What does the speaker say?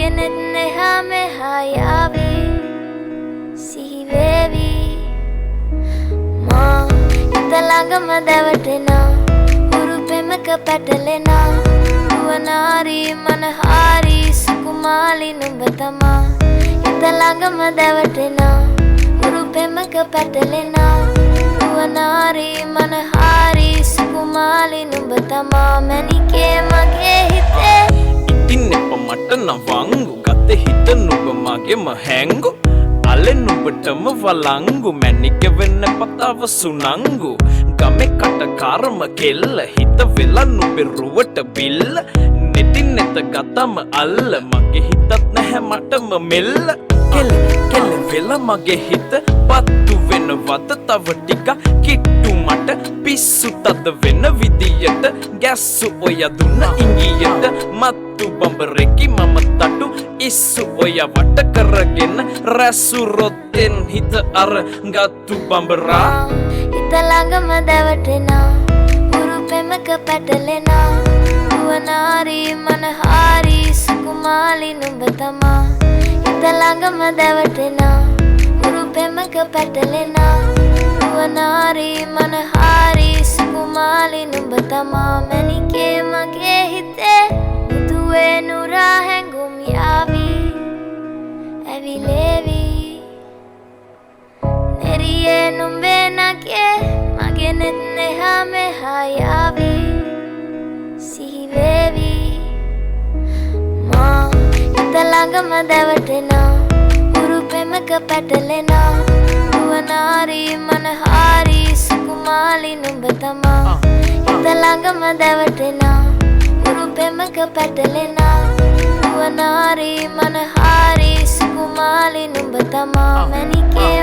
මගෙනෙත් නෙහා මෙහා යාවි සිහි වේවි මා හිත ළඟම දැවටෙනා උරු පෙමක පැටලෙනා නුවනාරි මනහාරි සුකුමාලි නුඹ තමා හිත ළඟම දැවටෙනා උරු පෙමක පැටලෙනා නුවනාරි මනහාරි සුකුමාලි නුඹ තමා මැණිකේ මගේ හිතේ ඉතින් එප මට නවංගු ගත හිත නුඹ මගේම හැංගු අලෙන් නුඹටම වලංගු මැණික වෙන්න පතාව සුනංගු ගමේ කටකාරම කෙල්ල හිත වෙලා නුඹේ රුවට බිල්ල නෙතින් නෙත ගතම අල්ල මගේ හිතත් නැහැ මටම මෙල්ල කෙල වෙලා මගේ හිත පත්තු වෙනවද තව ටික කිට්ටු මට පිස්සු තද වෙන විදියට ගැස්සු ඔය දුන්න ඉංගියට මත්තු බඹරෙකි මම තටු ඉස්සු ඔය වට කරගෙන රැසු රොත්තෙන් හිත අර ගත්තු බඹරා හිත ළඟම දැවටෙනා උරු පෙමක පැටලෙනා නුවනාරි මනහාරි සුකුමාලි නුඹ තමා හිත ළඟම දැවටෙනා උරු පෙමක පැටලෙනා නුවනාරි මනහාරි සුකුමාලි නුඹ තමා මැණිකේ මගේ හිතේ මුදුවේ නුරා හැඟුම් යාවි ඇවිලේවි නෙරියේ නුඹේ නගේ මගෙනෙත් නෙහා මෙහා යාවි සිහි වේවි මා හිත ළඟම දැවටෙනා උරු පෙමක පැටලෙනා නුවනාරි මනහාරි සුකුමාලි නුඹ තමා හිත ළඟම දැවටෙනා උරු පෙමක පැටලෙනා නුවනාරි මනහාරි සුකුමාලි නුඹ තමා මැණිකේ